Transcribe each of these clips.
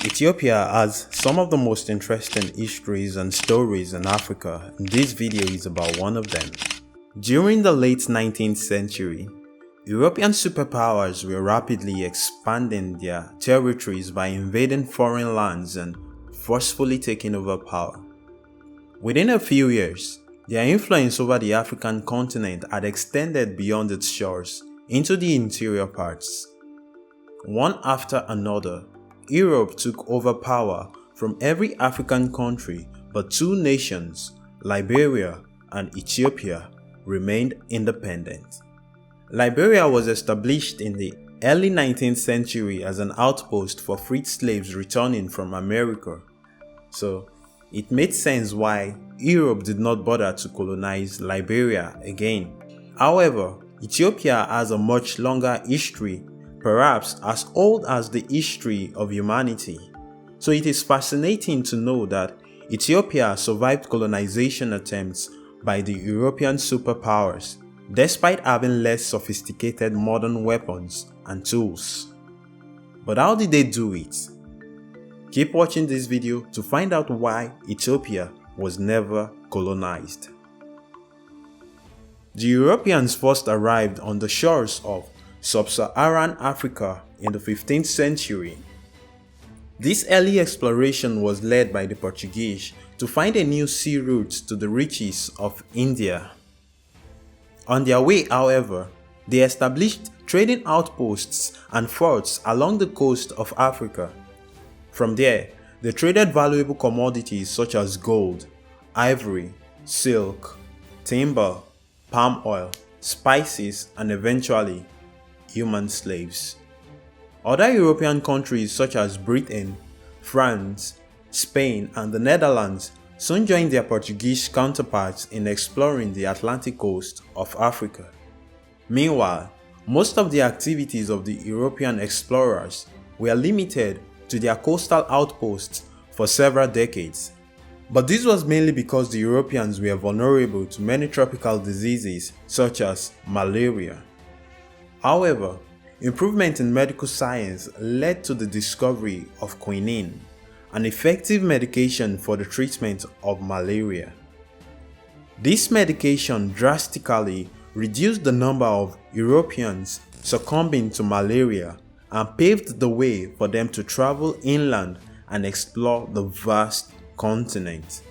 Ethiopia has some of the most interesting histories and stories in Africa, and this video is about one of them. During the late 19th century, European superpowers were rapidly expanding their territories by invading foreign lands and forcefully taking over power. Within a few years, their influence over the African continent had extended beyond its shores into the interior parts. One after another, Europe took over power from every African country, but two nations, Liberia and Ethiopia, remained independent. Liberia was established in the early 19th century as an outpost for freed slaves returning from America, so it made sense why Europe did not bother to colonize Liberia again. However, Ethiopia has a much longer history, perhaps as old as the history of humanity. So it is fascinating to know that Ethiopia survived colonization attempts by the European superpowers, despite having less sophisticated modern weapons and tools. But how did they do it? Keep watching this video to find out why Ethiopia was never colonized. The Europeans first arrived on the shores of Sub-Saharan Africa in the 15th century. This early exploration was led by the Portuguese to find a new sea route to the riches of India. On their way, however, they established trading outposts and forts along the coast of Africa. From there, they traded valuable commodities such as gold, ivory, silk, timber, palm oil, spices, and eventually human slaves. Other European countries such as Britain, France, Spain, and the Netherlands soon joined their Portuguese counterparts in exploring the Atlantic coast of Africa. Meanwhile, most of the activities of the European explorers were limited to their coastal outposts for several decades. But this was mainly because the Europeans were vulnerable to many tropical diseases such as malaria. However, improvement in medical science led to the discovery of quinine, an effective medication for the treatment of malaria. This medication drastically reduced the number of Europeans succumbing to malaria and paved the way for them to travel inland and explore the vast continent.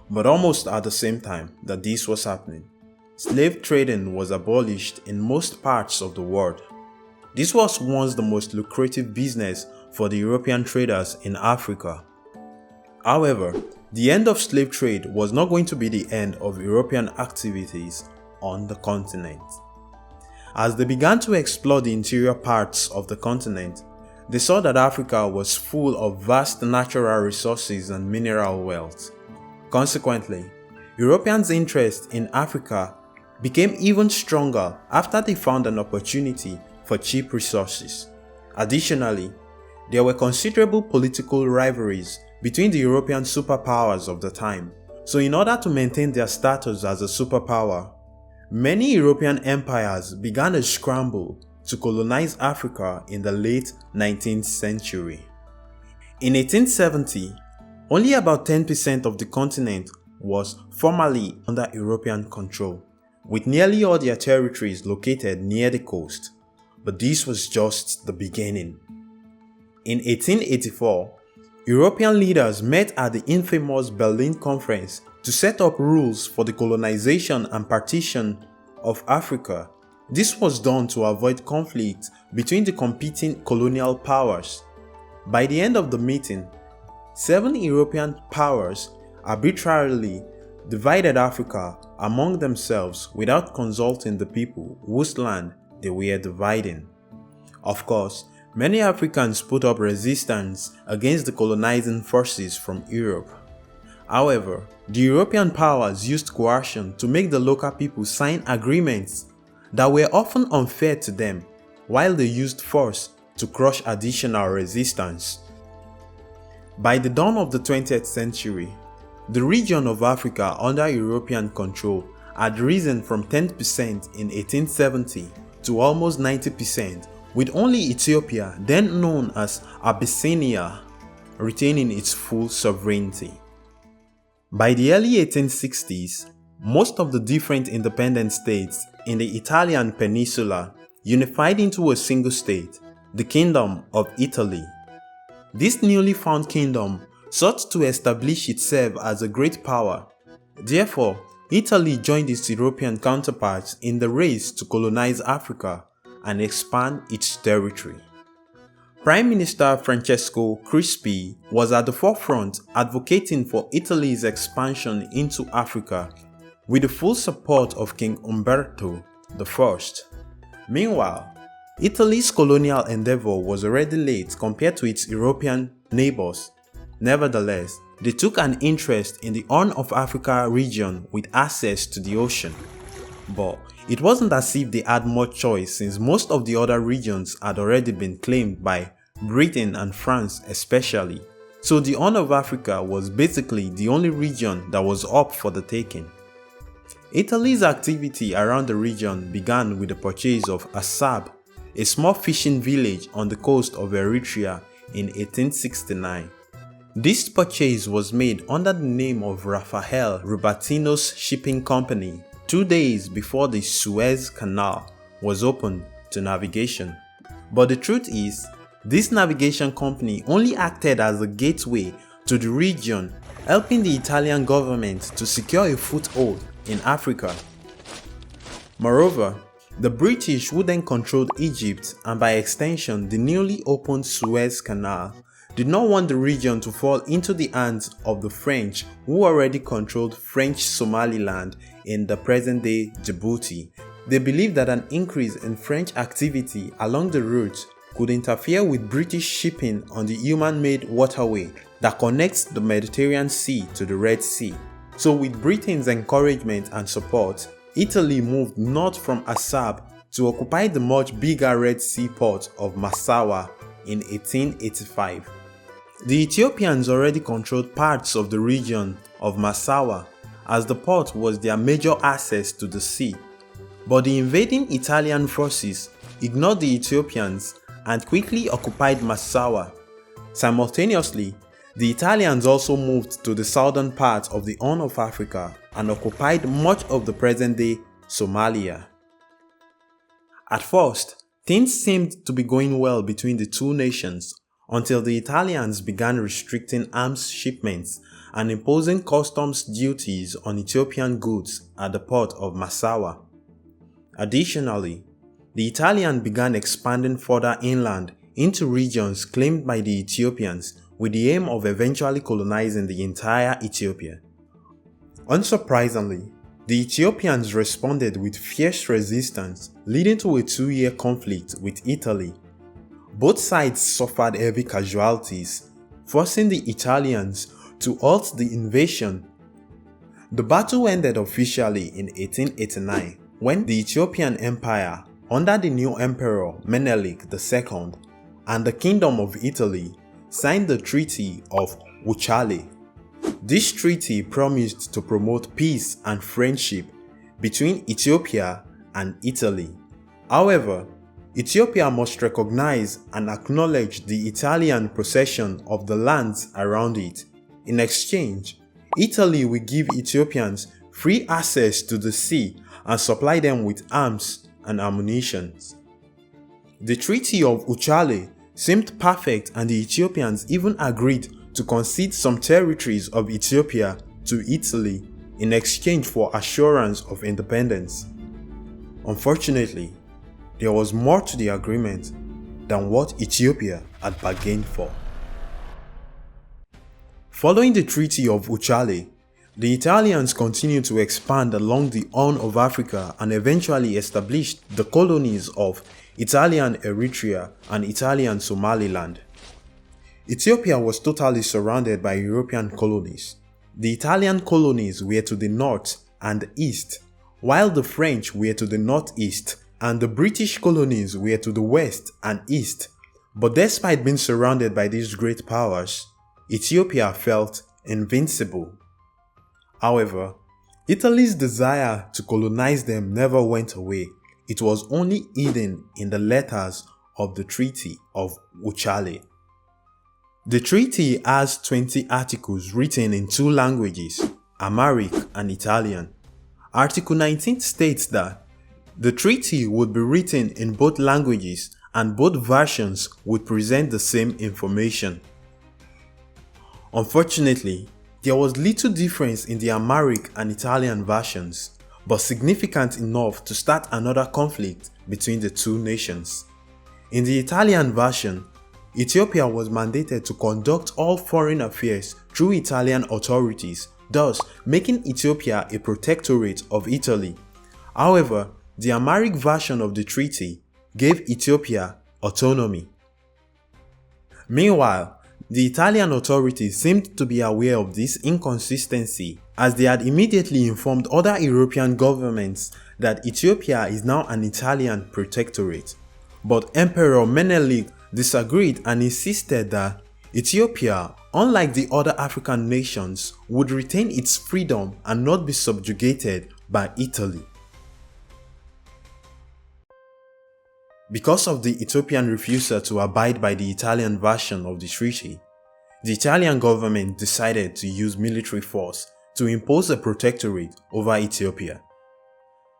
But almost at the same time that this was happening, slave trading was abolished in most parts of the world. This was once the most lucrative business for the European traders in Africa. However, the end of slave trade was not going to be the end of European activities on the continent. As they began to explore the interior parts of the continent, they saw that Africa was full of vast natural resources and mineral wealth. Consequently, Europeans' interest in Africa became even stronger after they found an opportunity for cheap resources. Additionally, there were considerable political rivalries between the European superpowers of the time. So in order to maintain their status as a superpower, many European empires began a scramble to colonize Africa in the late 19th century. In 1870, only about 10% of the continent was formally under European control, with nearly all their territories located near the coast. But this was just the beginning. In 1884, European leaders met at the infamous Berlin Conference to set up rules for the colonization and partition of Africa. This was done to avoid conflict between the competing colonial powers. By the end of the meeting, 7 European powers arbitrarily divided Africa among themselves without consulting the people whose land they were dividing. Of course, many Africans put up resistance against the colonizing forces from Europe. However, the European powers used coercion to make the local people sign agreements that were often unfair to them, while they used force to crush additional resistance. By the dawn of the 20th century, the region of Africa under European control had risen from 10% in 1870 to almost 90% with only Ethiopia, then known as Abyssinia, retaining its full sovereignty. By the early 1860s, most of the different independent states in the Italian peninsula unified into a single state, the Kingdom of Italy. This newly found kingdom sought to establish itself as a great power. Therefore, Italy joined its European counterparts in the race to colonize Africa and expand its territory. Prime Minister Francesco Crispi was at the forefront advocating for Italy's expansion into Africa with the full support of King Umberto I. Meanwhile, Italy's colonial endeavor was already late compared to its European neighbors. Nevertheless, they took an interest in the Horn of Africa region with access to the ocean. But it wasn't as if they had much choice, since most of the other regions had already been claimed by Britain and France especially. So the Horn of Africa was basically the only region that was up for the taking. Italy's activity around the region began with the purchase of Assab, a small fishing village on the coast of Eritrea in 1869. This purchase was made under the name of Raphael Rubatino's Shipping Company 2 days before the Suez Canal was opened to navigation. But the truth is, this navigation company only acted as a gateway to the region, helping the Italian government to secure a foothold in Africa. Moreover, the British, who then controlled Egypt and by extension the newly opened Suez Canal, did not want the region to fall into the hands of the French, who already controlled French Somaliland in the present-day Djibouti. They believed that an increase in French activity along the route could interfere with British shipping on the human-made waterway that connects the Mediterranean Sea to the Red Sea. So with Britain's encouragement and support, Italy moved north from Assab to occupy the much bigger Red Sea port of Massawa in 1885. The Ethiopians already controlled parts of the region of Massawa, as the port was their major access to the sea. But the invading Italian forces ignored the Ethiopians and quickly occupied Massawa. Simultaneously, the Italians also moved to the southern part of the Horn of Africa and occupied much of the present-day Somalia. At first, things seemed to be going well between the two nations until the Italians began restricting arms shipments and imposing customs duties on Ethiopian goods at the port of Massawa. Additionally, the Italians began expanding further inland into regions claimed by the Ethiopians with the aim of eventually colonizing the entire Ethiopia. Unsurprisingly, the Ethiopians responded with fierce resistance, leading to a 2-year conflict with Italy. Both sides suffered heavy casualties, forcing the Italians to halt the invasion. The battle ended officially in 1889 when the Ethiopian Empire, under the new Emperor Menelik II and the Kingdom of Italy, signed the Treaty of Wuchale. This treaty promised to promote peace and friendship between Ethiopia and Italy. However, Ethiopia must recognize and acknowledge the Italian possession of the lands around it. In exchange, Italy will give Ethiopians free access to the sea and supply them with arms and ammunition. The Treaty of Wuchale seemed perfect, and the Ethiopians even agreed to concede some territories of Ethiopia to Italy in exchange for assurance of independence. Unfortunately, there was more to the agreement than what Ethiopia had bargained for. Following the Treaty of Wuchale, the Italians continued to expand along the Horn of Africa and eventually established the colonies of Italian Eritrea and Italian Somaliland. Ethiopia was totally surrounded by European colonies. The Italian colonies were to the north and east, while the French were to the northeast, and the British colonies were to the west and east. But despite being surrounded by these great powers, Ethiopia felt invincible. However, Italy's desire to colonize them never went away. It was only hidden in the letters of the Treaty of Uchale. The treaty has 20 articles written in two languages, Amharic and Italian. Article 19 states that the treaty would be written in both languages and both versions would present the same information. Unfortunately, there was little difference in the Amharic and Italian versions, but significant enough to start another conflict between the two nations. In the Italian version, Ethiopia was mandated to conduct all foreign affairs through Italian authorities, thus making Ethiopia a protectorate of Italy. However, the Amharic version of the treaty gave Ethiopia autonomy. Meanwhile, the Italian authorities seemed to be aware of this inconsistency, as they had immediately informed other European governments that Ethiopia is now an Italian protectorate. But Emperor Menelik disagreed and insisted that Ethiopia, unlike the other African nations, would retain its freedom and not be subjugated by Italy. Because of the Ethiopian refusal to abide by the Italian version of the treaty, the Italian government decided to use military force to impose a protectorate over Ethiopia.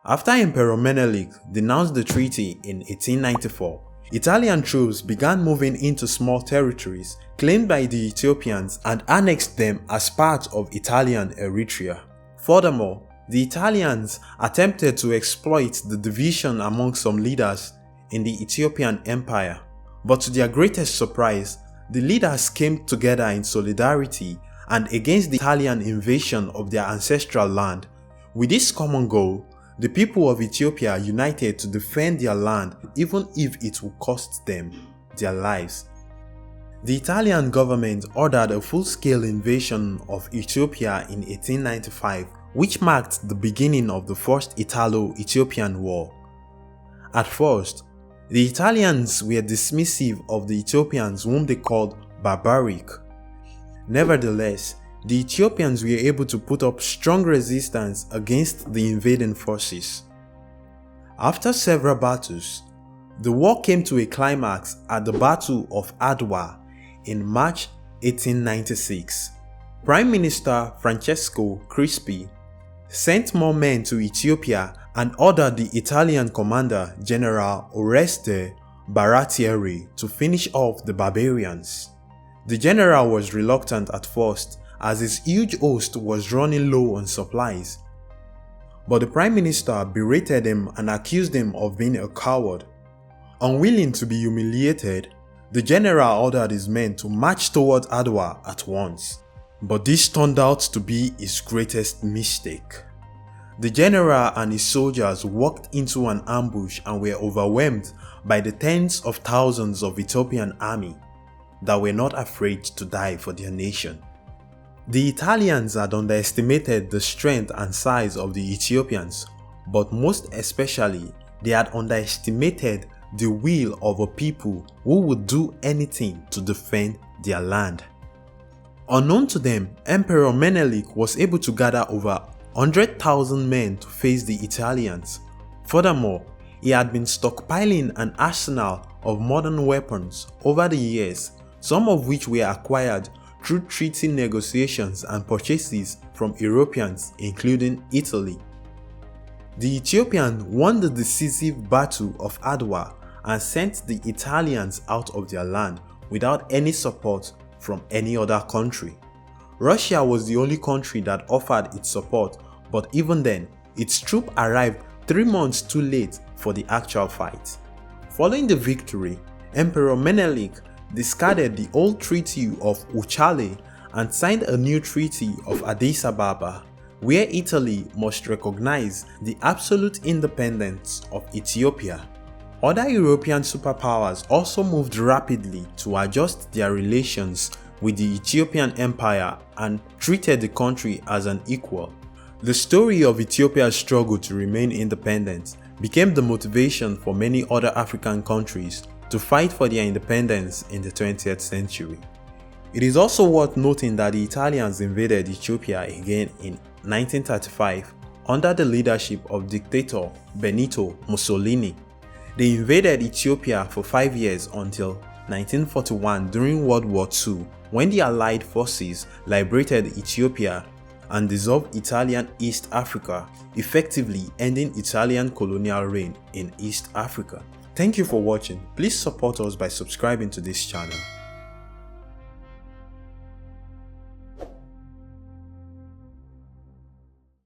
After Emperor Menelik denounced the treaty in 1894, Italian troops began moving into small territories claimed by the Ethiopians and annexed them as part of Italian Eritrea. Furthermore, the Italians attempted to exploit the division among some leaders in the Ethiopian Empire, but to their greatest surprise, the leaders came together in solidarity and against the Italian invasion of their ancestral land. With this common goal, the people of Ethiopia united to defend their land even if it would cost them their lives. The Italian government ordered a full-scale invasion of Ethiopia in 1895, which marked the beginning of the First Italo-Ethiopian War. At first, the Italians were dismissive of the Ethiopians whom they called barbaric. Nevertheless, the Ethiopians were able to put up strong resistance against the invading forces. After several battles, the war came to a climax at the Battle of Adwa in March 1896. Prime Minister Francesco Crispi sent more men to Ethiopia and ordered the Italian commander General Oreste Baratieri to finish off the barbarians. The general was reluctant at first, as his huge host was running low on supplies. But the Prime Minister berated him and accused him of being a coward. Unwilling to be humiliated, the general ordered his men to march towards Adwa at once. But this turned out to be his greatest mistake. The general and his soldiers walked into an ambush and were overwhelmed by the tens of thousands of Ethiopian army that were not afraid to die for their nation. The Italians had underestimated the strength and size of the Ethiopians, but most especially, they had underestimated the will of a people who would do anything to defend their land. Unknown to them, Emperor Menelik was able to gather over 100,000 men to face the Italians. Furthermore, he had been stockpiling an arsenal of modern weapons over the years, some of which were acquired through treaty negotiations and purchases from Europeans, including Italy. The Ethiopians won the decisive Battle of Adwa and sent the Italians out of their land without any support from any other country. Russia was the only country that offered its support, but even then, its troops arrived 3 months too late for the actual fight. Following the victory, Emperor Menelik discarded the old Treaty of Uchale and signed a new Treaty of Addis Ababa, where Italy must recognize the absolute independence of Ethiopia. Other European superpowers also moved rapidly to adjust their relations with the Ethiopian Empire and treated the country as an equal. The story of Ethiopia's struggle to remain independent became the motivation for many other African countries to fight for their independence in the 20th century. It is also worth noting that the Italians invaded Ethiopia again in 1935 under the leadership of dictator Benito Mussolini. They invaded Ethiopia for 5 years until 1941 during World War II, when the Allied forces liberated Ethiopia and dissolved Italian East Africa, effectively ending Italian colonial reign in East Africa. Thank you for watching. Please support us by subscribing to this channel.